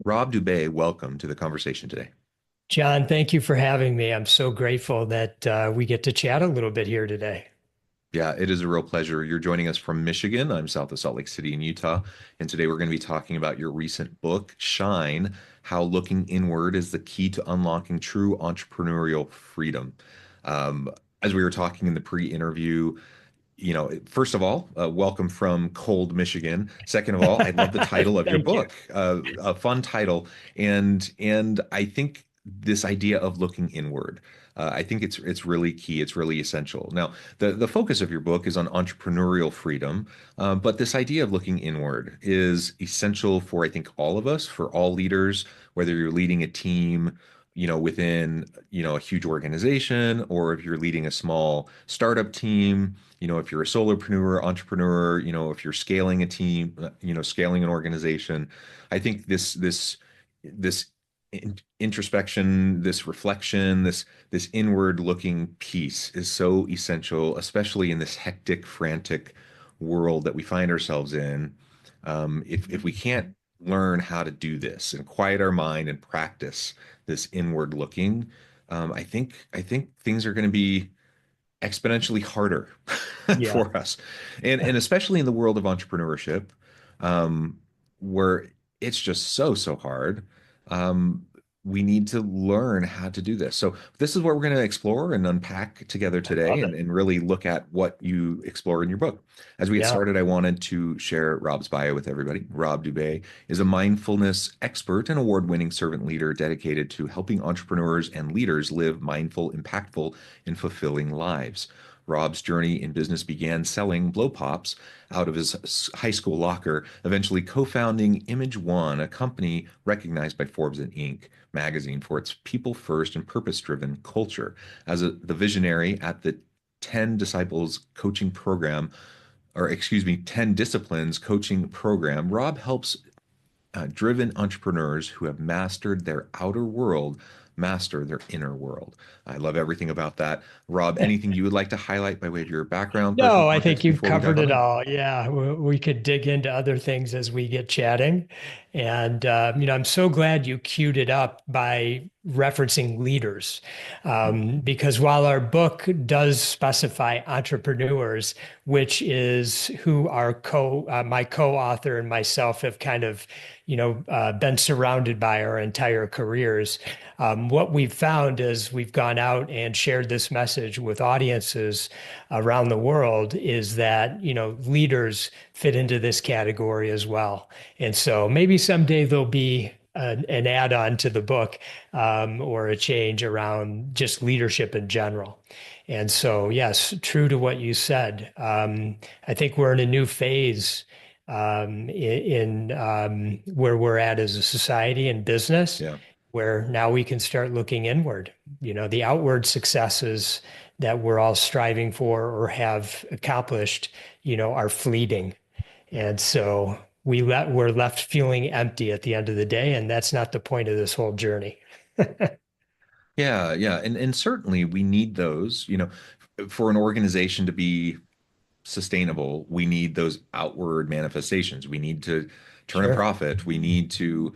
Rob Dube, welcome to the conversation today. John, thank you for having me. I'm so grateful that we get to chat a little bit here today. Yeah, it is a real pleasure. You're joining us from Michigan. I'm south of Salt Lake City in Utah. And today we're going to be talking about your recent book, Shine: How Looking Inward is the Key to Unlocking True Entrepreneurial Freedom. Um, as we were talking in the pre-interview, first of all, welcome from cold Michigan. Second of all, I love the title of your Thank you. book, a fun title, and I think this idea of looking inward. I think it's really key. It's really essential. Now, the focus of your book is on entrepreneurial freedom, but this idea of looking inward is essential for I think all of us, for all leaders, whether you're leading a team, within a huge organization, or if you're leading a small startup team, if you're a solopreneur, entrepreneur, if you're scaling a team, scaling an organization. I think this introspection, this reflection, this inward looking piece is so essential, especially in this hectic, frantic world that we find ourselves in. If we can't learn how to do this and quiet our mind and practice this inward looking, I think things are going to be exponentially harder Yeah. for us. And especially in the world of entrepreneurship, where it's just so hard. Um, we need to learn how to do this. So this is what we're going to explore and unpack together I today love and, it. and really look at what you explore in your book. As we get Yeah. started, I wanted to share Rob's bio with everybody. Rob Dube is a mindfulness expert and award-winning servant leader dedicated to helping entrepreneurs and leaders live mindful, impactful, and fulfilling lives. Rob's journey in business began selling blow pops out of his high school locker, eventually co-founding imageOne, a company recognized by Forbes and Inc. magazine for its people first and purpose-driven culture. As the visionary at the 10 Disciples coaching program, or excuse me, 10 disciplines coaching program, Rob helps driven entrepreneurs who have mastered their outer world master their inner world. I love everything about that. Rob, anything you would like to highlight by way of your background, personal No, I think context you've before we dive covered on it in? all. Yeah, we could dig into other things as we get chatting. And, I'm so glad you queued it up by referencing leaders. Because while our book does specify entrepreneurs, which is who my co-author and myself have kind of, been surrounded by our entire careers, what we've found is we've gone out and shared this message with audiences around the world is that, leaders fit into this category as well. And so maybe someday there'll be an add-on to the book or a change around just leadership in general. And so, yes, true to what you said. I think we're in a new phase in where we're at as a society and business, Yeah. where now we can start looking inward. The outward successes that we're all striving for or have accomplished, are fleeting. And so we're left feeling empty at the end of the day, and that's not the point of this whole journey. Yeah, yeah. And certainly we need those, for an organization to be sustainable, we need those outward manifestations. We need to turn a Sure. profit. We need to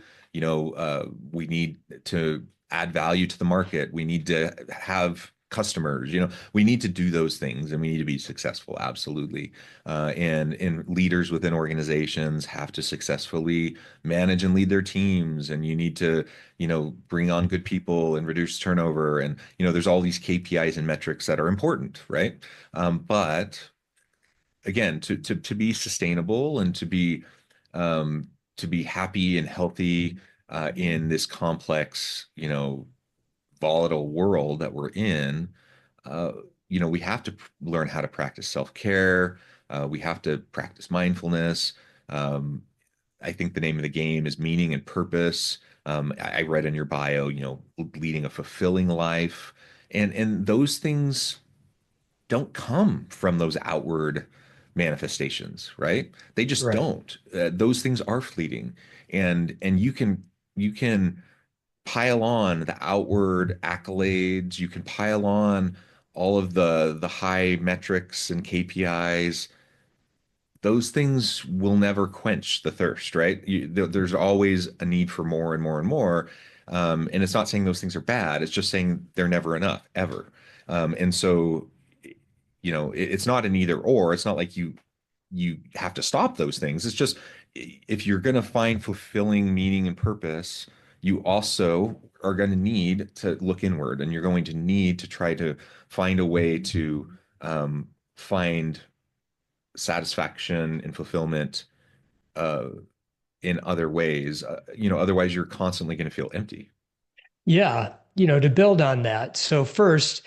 add value to the market. We need to have customers. We need to do those things, and we need to be successful. Absolutely. And leaders within organizations have to successfully manage and lead their teams, and you need to bring on good people and reduce turnover. And there's all these KPIs and metrics that are important, right? But again, to be sustainable and to be happy and healthy in this complex, volatile world that we're in, uh, we have to learn how to practice self-care. We have to practice mindfulness. Um, I think the name of the game is meaning and purpose. I read in your bio, leading a fulfilling life, and those things don't come from those outward manifestations, right? They just Right. don't. Those things are fleeting, and you can pile on the outward accolades. You can pile on all of the high metrics and KPIs. those things will never quench the thirst, right? There's always a need for more and more and more. And it's not saying those things are bad. It's just saying they're never enough, ever. And so, it's not an either or. It's not like you have to stop those things. It's just if you're going to find fulfilling meaning and purpose, you also are going to need to look inward, and you're going to need to try to find a way to find satisfaction and fulfillment uh, in other ways. Otherwise you're constantly going to feel empty. Yeah, to build on that. So first,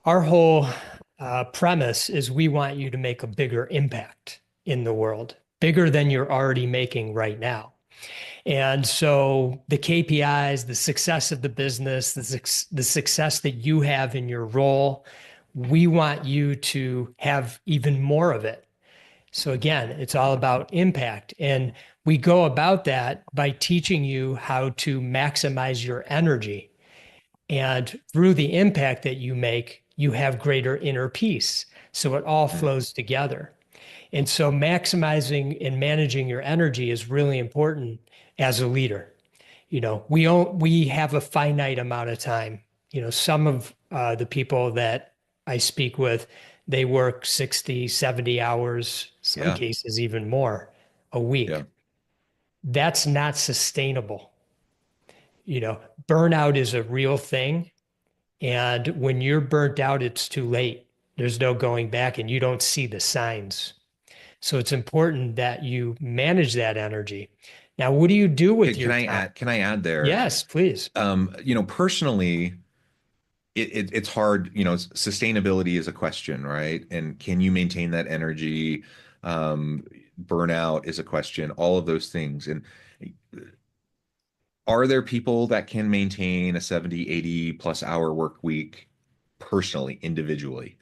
our whole premise is we want you to make a bigger impact in the world, bigger than you're already making right now. And so the KPIs, the success of the business, the success that you have in your role, we want you to have even more of it. So again, it's all about impact. And we go about that by teaching you how to maximize your energy. And through the impact that you make, you have greater inner peace. So it all Mm. flows together. And so maximizing and managing your energy is really important as a leader. We have a finite amount of time. Some of the people that I speak with, they work 60, 70 hours, some Yeah. cases even more a Yeah. week. That's not sustainable. Burnout is a real thing. And when you're burnt out, it's too late. There's no going back and you don't see the signs. So it's important that you manage that energy. Now, what do you do with Can your I time? add, can I add there? Yes, please. Personally, it's hard, sustainability is a question, right? And can you maintain that energy? Burnout is a question, all of those things. And are there people that can maintain a 70, 80 plus hour work week personally, individually?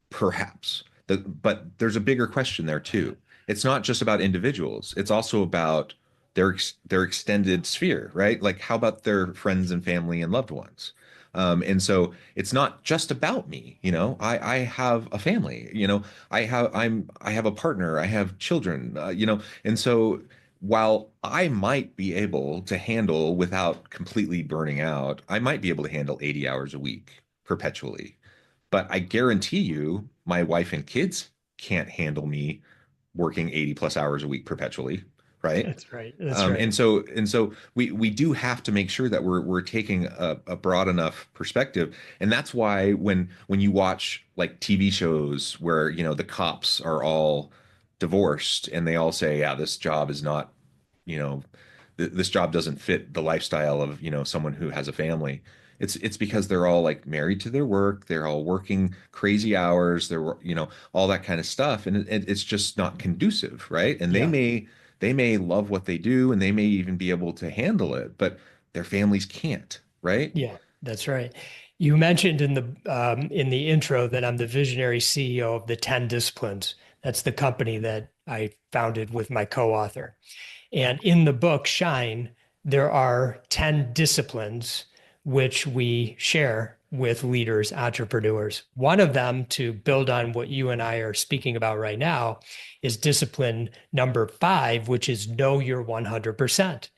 Perhaps. But there's a bigger question there too. It's not just about individuals. It's also about their extended sphere, right? Like how about their friends and family and loved ones? And so it's not just about me, I have a family, I have a partner, I have children, and so while I might be able to handle without completely burning out, I might be able to handle 80 hours a week perpetually. But I guarantee you, my wife and kids can't handle me working 80 plus hours a week perpetually, right? That's right. That's right. And so we do have to make sure that we're taking a broad enough perspective. And that's why when you watch like TV shows where, the cops are all divorced and they all say, yeah, this job is not, you know, this job doesn't fit the lifestyle of, someone who has a family. It's because they're all like married to their work, they're all working crazy hours, they're, all that kind of stuff. And it's just not conducive, right? And Yeah. they may love what they do and they may even be able to handle it, but their families can't, right? Yeah, that's right. You mentioned in the intro that I'm the visionary CEO of the 10 Disciplines. That's the company that I founded with my co-author. And in the book Shine, there are 10 disciplines which we share with leaders, entrepreneurs. One of them, to build on what you and I are speaking about right now, is discipline number 5, which is know your 100%.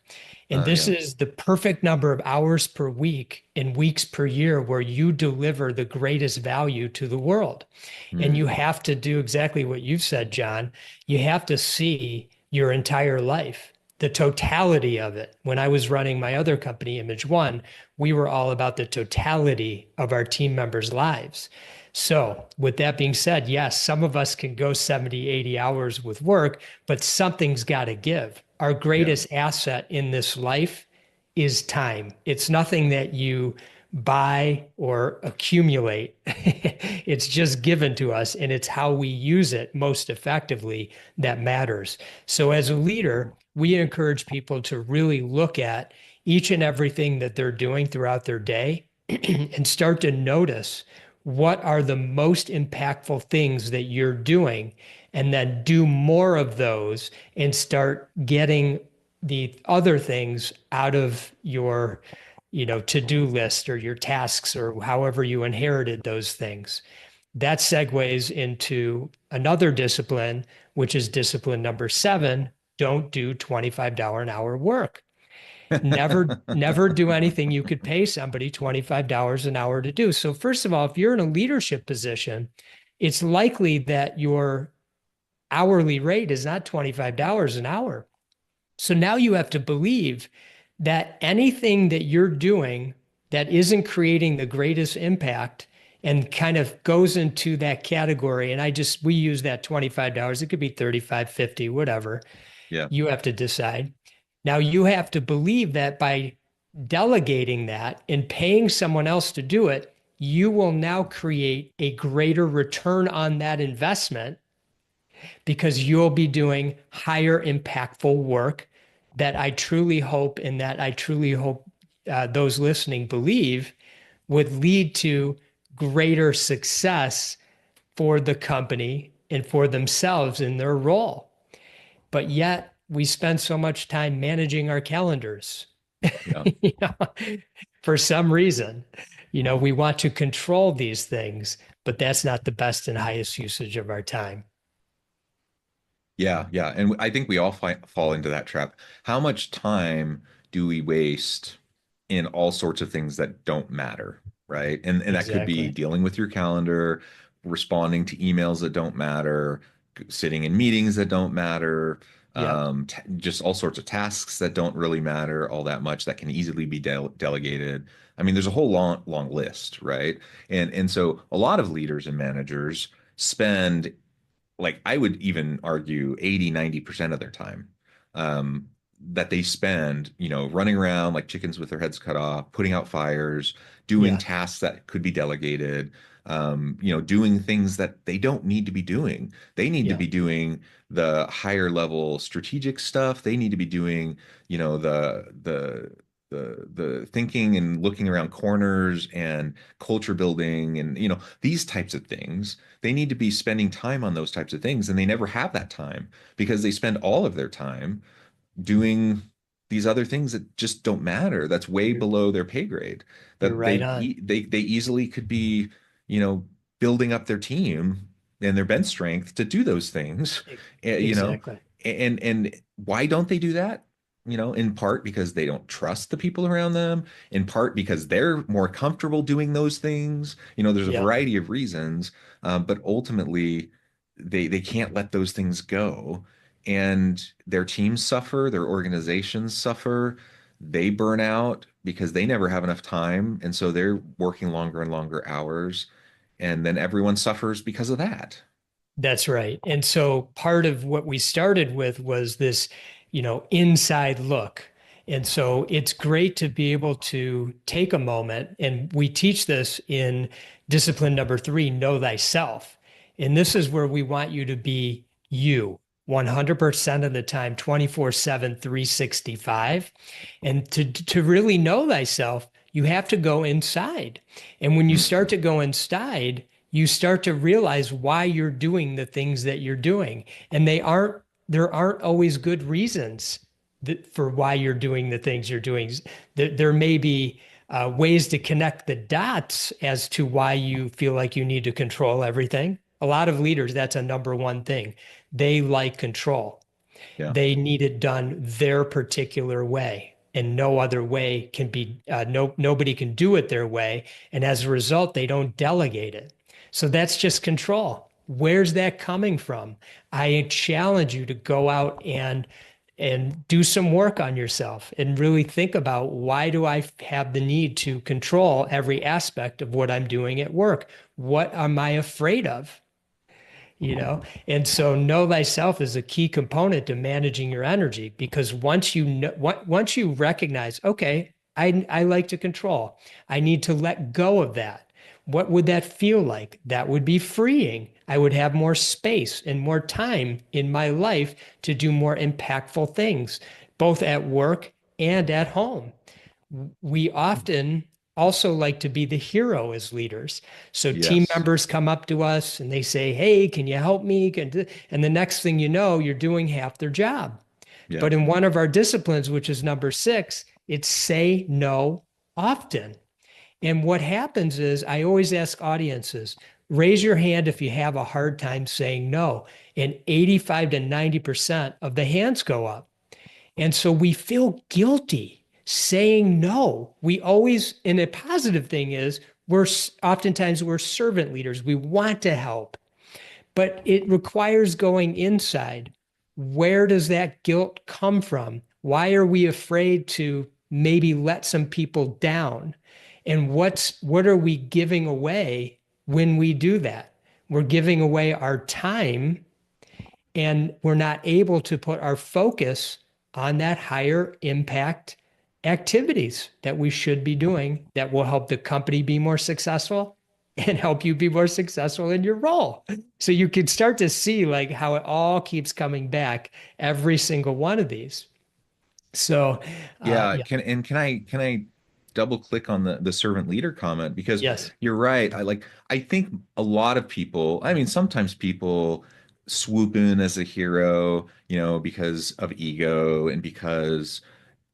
And this Yeah. is the perfect number of hours per week and weeks per year where you deliver the greatest value to the world. And you Mm. have to do exactly what you've said, John. You have to see your entire life, the totality of it. When I was running my other company, imageOne, we were all about the totality of our team members' lives. So, with that being said, yes, some of us can go 70, 80 hours with work, but something's got to give. Our Yeah. greatest asset in this life is time. It's nothing that you buy or accumulate. It's just given to us, and it's how we use it most effectively that matters. So, as a leader, we encourage people to really look at each and everything that they're doing throughout their day and start to notice what are the most impactful things that you're doing, and then do more of those and start getting the other things out of your to-do list or your tasks or however you inherited those things. That segues into another discipline, which is discipline number 7. Don't do $25 an hour work. Never do anything you could pay somebody $25 an hour to do. So first of all, if you're in a leadership position, it's likely that your hourly rate is not $25 an hour. So now you have to believe that anything that you're doing that isn't creating the greatest impact and kind of goes into that category. And we use that $25. It could be 35, 50, whatever. Yeah. You have to decide. Now you have to believe that by delegating that and paying someone else to do it, you will now create a greater return on that investment because you'll be doing higher impactful work that I truly hope those listening believe would lead to greater success for the company and for themselves in their role. But yet we spend so much time managing our calendars. Yeah. For some reason, we want to control these things, but that's not the best and highest usage of our time. Yeah, yeah. And I think we all fall into that trap. How much time do we waste in all sorts of things that don't matter, right? And that could be Exactly. dealing with your calendar, responding to emails that don't matter, sitting in meetings that don't matter, Yeah, just all sorts of tasks that don't really matter all that much that can easily be delegated. I mean, there's a whole long list, right? And so a lot of leaders and managers spend, like, I would even argue 80, 90% of their time that they spend, running around like chickens with their heads cut off, putting out fires, doing yeah, tasks that could be delegated, doing things that they don't need to be doing. They need to yeah. be doing the higher level strategic stuff. They need to be doing, the thinking and looking around corners and culture building and these types of things. They need to be spending time on those types of things, and they never have that time because they spend all of their time doing these other things that just don't matter. That's way You're, below their pay grade. you're That right on. they easily could be, you know, building up their team and their bench strength to do those things. eh, you know, Exactly. and why don't they do that? In part because they don't trust the people around them, in part because they're more comfortable doing those things. There's a Yeah. variety of reasons, but ultimately they can't let those things go, and their teams suffer, their organizations suffer, they burn out because they never have enough time, and so they're working longer and longer hours, and then everyone suffers because of that. That's right. And so part of what we started with was this, inside look. And so it's great to be able to take a moment, and we teach this in discipline number 3, know thyself. And this is where we want you to be you 100% of the time, 24/7, 365. And to really know thyself, you have to go inside. And when you Mm, start to go inside, you start to realize why you're doing the things that you're doing. And there aren't always good reasons for why you're doing the things you're doing. There may be ways to connect the dots as to why you feel like you need to control everything. A lot of leaders, that's a number one thing. They like control. yeah. They need it done their particular way, and no other way can be, nobody can do it their way. And as a result, they don't delegate it. So that's just control. Where's that coming from? I challenge you to go out and do some work on yourself and really think about, why do I have the need to control every aspect of what I'm doing at work? What am I afraid of? And so know thyself is a key component to managing your energy, because once you recognize, okay, I like to control, I need to let go of that. What would that feel like? That would be freeing. I would have more space and more time in my life to do more impactful things, both at work and at home. We often also like to be the hero as leaders. So team Yes. members come up to us and they say, "Hey, can you help me?" And the next thing you know, you're doing half their job. Yeah. But in one of our disciplines, which is number 6, it's say no often. And what happens is, I always ask audiences, Raise your hand if you have a hard time saying no. And 85 to 90% of the hands go up. And so we feel guilty saying no. We always, and a positive thing is, oftentimes we're servant leaders. We want to help, but it requires going inside. Where does that guilt come from? Why are we afraid to maybe let some people down? And what are we giving away when we do that? We're giving away our time, and we're not able to put our focus on that higher impact activities that we should be doing that will help the company be more successful and help you be more successful in your role. So you can start to see like how it all keeps coming back, every single one of these. So Yeah, yeah, can I double click on the servant leader comment, because yes, you're right. I think a lot of people, I mean, sometimes people swoop in as a hero, because of ego and because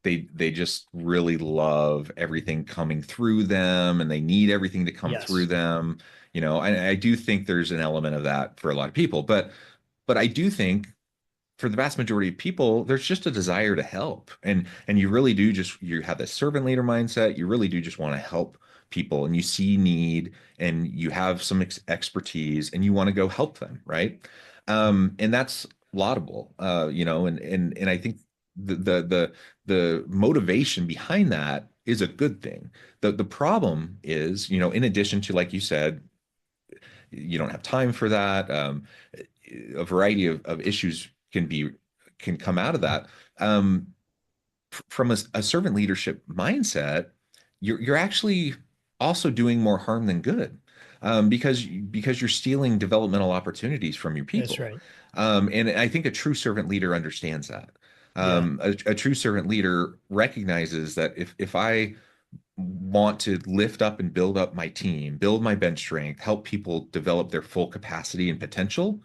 they just really love everything coming through them and they need everything to come through yes, them. I do think there's an element of that for a lot of people, but I do think for the vast majority of people, there's just a desire to help. And you really do you have this servant leader mindset. You really do just want to help people, and you see need and you have some expertise and you want to go help them, right? And that's laudable, and I think the motivation behind that is a good thing. The problem is, in addition to, like you said, you don't have time for that. A variety of issues can come out of that. Um, from a servant leadership mindset, you're actually also doing more harm than good, because you're stealing developmental opportunities from your that's people. right. And I think a true servant leader understands that. Yeah, A true servant leader recognizes that if I want to lift up and build up my team, build my bench strength, help people develop their full capacity and potential,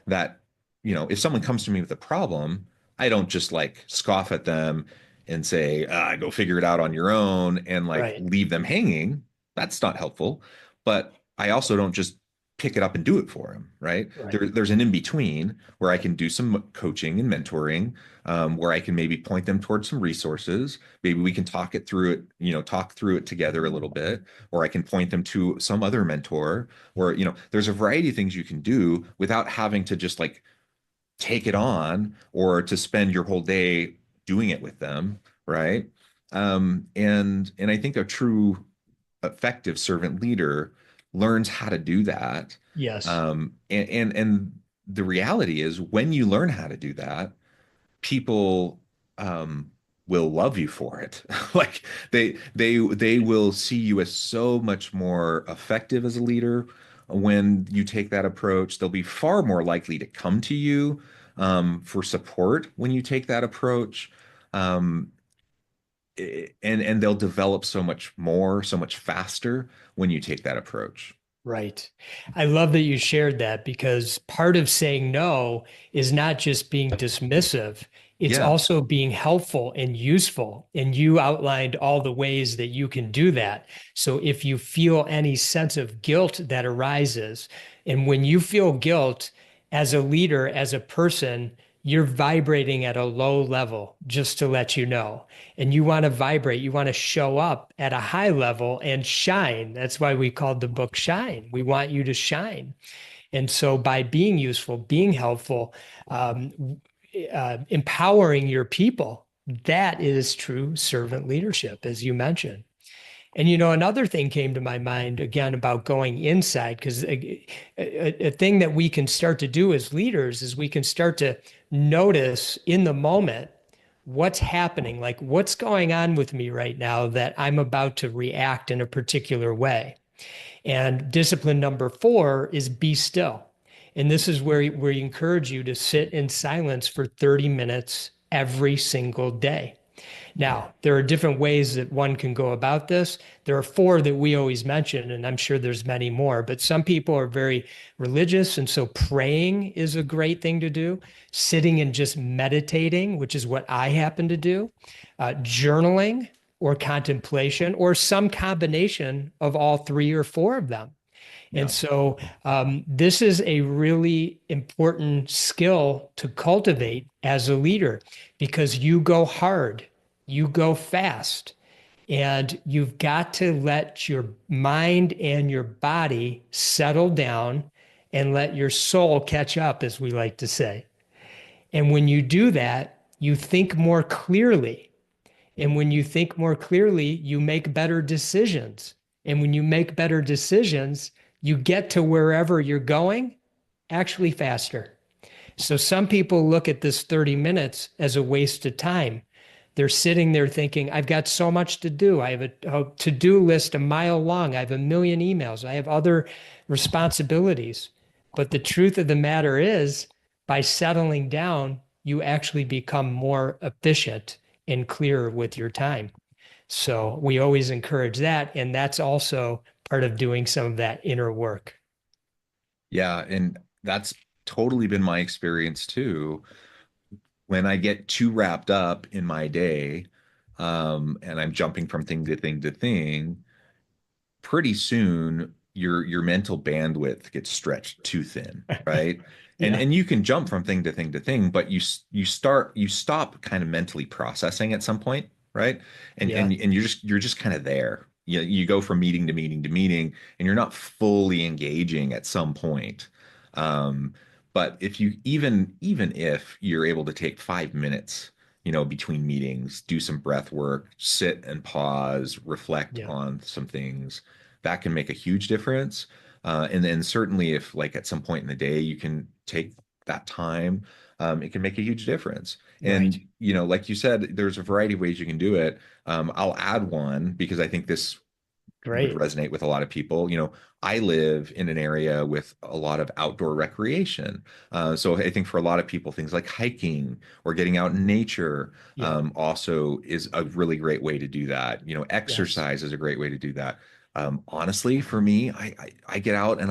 that, if someone comes to me with a problem, I don't just like scoff at them and say, go figure it out on your own and like right, leave them hanging. That's not helpful. But I also don't just pick it up and do it for them, right? right. There's an in between where I can do some coaching and mentoring, where I can maybe point them towards some resources. Maybe we can talk through it together a little bit, or I can point them to some other mentor, or, there's a variety of things you can do without having to just like take it on or to spend your whole day doing it with them, right? And I think a true effective servant leader learns how to do that. Yes, And the reality is, when you learn how to do that, people will love you for it. Like they will see you as so much more effective as a leader when you take that approach. They'll be far more likely to come to you for support when you take that approach. Um, and they'll develop so much more, so much faster when you take that approach. right. I love that you shared that, because part of saying no is not just being dismissive, it's Yeah. also being helpful and useful. And you outlined all the ways that you can do that. So if you feel any sense of guilt that arises, and when you feel guilt as a leader, as a person, you're vibrating at a low level, just to let you know. And you want to vibrate, you want to show up at a high level and shine. That's why we called the book Shine. We want you to shine. And so by being useful, being helpful, empowering your people, that is true servant leadership, as you mentioned. And another thing came to my mind again about going inside, because a thing that we can start to do as leaders is we can start to notice in the moment what's happening, like what's going on with me right now that I'm about to react in a particular way. And discipline number 4 is be still. And this is where we encourage you to sit in silence for 30 minutes every single day. Now, there are different ways that one can go about this. There are 4 that we always mention, and I'm sure there's many more, but some people are very religious. And so praying is a great thing to do. Sitting and just meditating, which is what I happen to do. Journaling or contemplation, or some combination of all 3 or 4 of them. And Yeah. so this is a really important skill to cultivate as a leader because you go hard, you go fast, and you've got to let your mind and your body settle down and let your soul catch up, as we like to say. And when you do that, you think more clearly. And when you think more clearly, you make better decisions. And when you make better decisions, you get to wherever you're going actually faster. So some people look at this 30 minutes as a waste of time. They're sitting there thinking, I've got so much to do. I have a to-do list a mile long. I have a million emails. I have other responsibilities. But the truth of the matter is, by settling down, you actually become more efficient and clearer with your time. So we always encourage that. And that's also part of doing some of that inner work. Yeah, and that's totally been my experience too. When I get too wrapped up in my day, and I'm jumping from thing to thing to thing, pretty soon your mental bandwidth gets stretched too thin, right? And Yeah. and you can jump from thing to thing to thing, but you stop kind of mentally processing at some point, right? And Yeah. and you're just kind of there. You go from meeting to meeting to meeting, and you're not fully engaging at some point. But if you even if you're able to take 5 minutes, between meetings, do some breath work, sit and pause, reflect Yeah. on some things, that can make a huge difference. And then certainly if like at some point in the day you can take that time, it can make a huge difference. Right. And like you said, there's a variety of ways you can do it. I'll add one because I think this would Great. resonate with a lot of people. I live in an area with a lot of outdoor recreation. So I think for a lot of people, things like hiking or getting out in nature Yeah. also is a really great way to do that. Yes. Exercise is a great way to do that. Honestly, for me, I get out and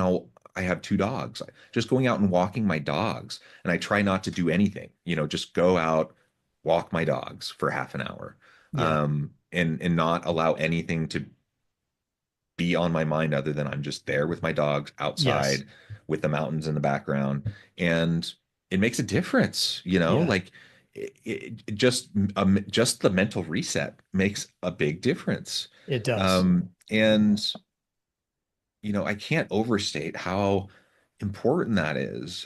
I have two dogs. Just going out and walking my dogs, and I try not to do anything. Just go out, walk my dogs for half an hour, Yeah. and not allow anything to be on my mind other than I'm just there with my dogs Yes. outside with the mountains in the background. And it makes a difference, Yeah. like just the mental reset makes a big difference. It does. And I can't overstate how important that is.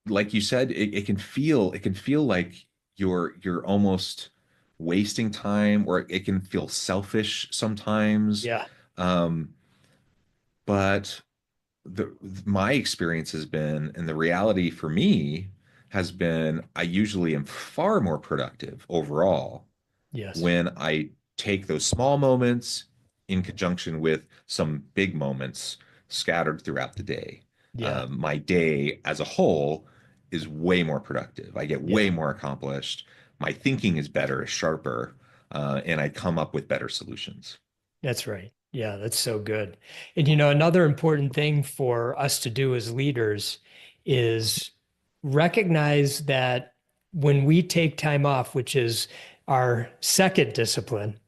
Like you said, it can feel like you're almost wasting time, or it can feel selfish sometimes. Yeah. Um, but my experience has been, and the reality for me has been, I usually am far more productive overall Yes. when I take those small moments in conjunction with some big moments scattered throughout the day. Yeah. My day as a whole is way more productive. I get way Yeah. more accomplished. My thinking is better, is sharper, and I come up with better solutions. That's right. Yeah, that's so good. And another important thing for us to do as leaders is recognize that when we take time off, which is our second discipline,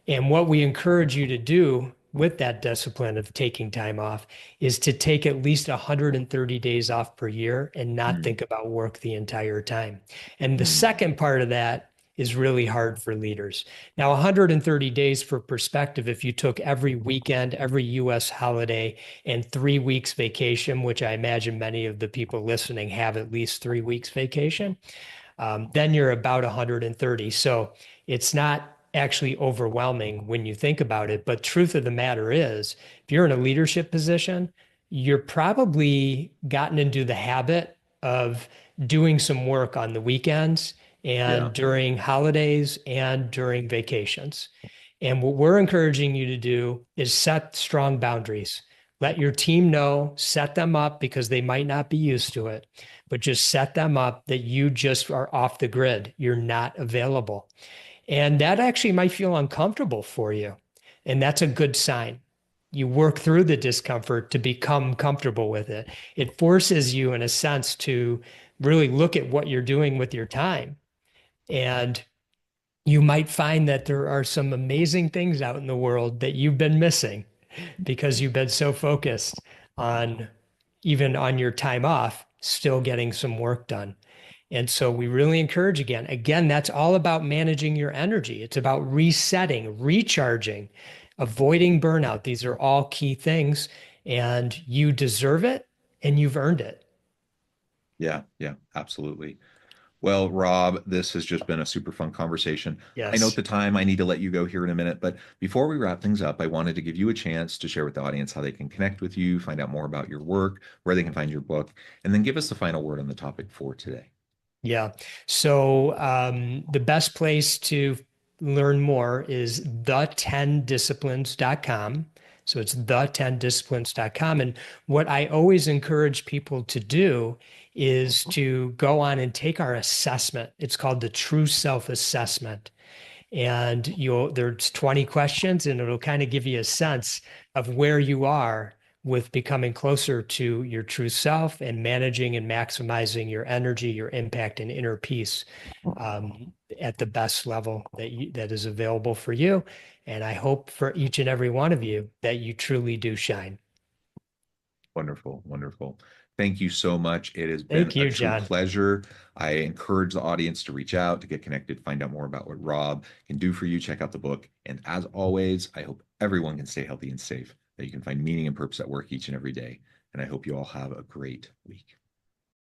and what we encourage you to do with that discipline of taking time off is to take at least 130 days off per year and not Mm, think about work the entire time. And the mm, second part of that is really hard for leaders. Now, 130 days for perspective, if you took every weekend, every US holiday, and 3 weeks vacation, which I imagine many of the people listening have at least 3 weeks vacation, then you're about 130. So it's not actually overwhelming when you think about it. But truth of the matter is, if you're in a leadership position, you're probably gotten into the habit of doing some work on the weekends yeah. and during holidays and during vacations. And what we're encouraging you to do is set strong boundaries. Let your team know, set them up because they might not be used to it, but just set them up that you just are off the grid. You're not available. And that actually might feel uncomfortable for you. And that's a good sign. You work through the discomfort to become comfortable with it. It forces you, in a sense, to really look at what you're doing with your time. And you might find that there are some amazing things out in the world that you've been missing. because you've been so focused on, even on your time off, still getting some work done. And so we really encourage again, that's all about managing your energy. It's about resetting, recharging, avoiding burnout. These are all key things, and you deserve it and you've earned it. Yeah, yeah, absolutely. Well, Rob, this has just been a super fun conversation. I know at Yes. the time I need to let you go here in a minute, but before we wrap things up, I wanted to give you a chance to share with the audience how they can connect with you, find out more about your work, where they can find your book, and then give us the final word on the topic for today. Yeah. So the best place to learn more is the10disciplines.com. So it's the10disciplines.com. And what I always encourage people to do is to go on and take our assessment. It's called the True Self Assessment. And there's 20 questions, and it'll kind of give you a sense of where you are with becoming closer to your true self and managing and maximizing your energy, your impact, and inner peace at the best level that is available for you. And I hope for each and every one of you that you truly do shine. Wonderful, wonderful. Thank you so much. It has been Thank a you, true John. pleasure. I encourage the audience to reach out, to get connected, find out more about what Rob can do for you. Check out the book. And as always, I hope everyone can stay healthy and safe, that you can find meaning and purpose at work each and every day. And I hope you all have a great week.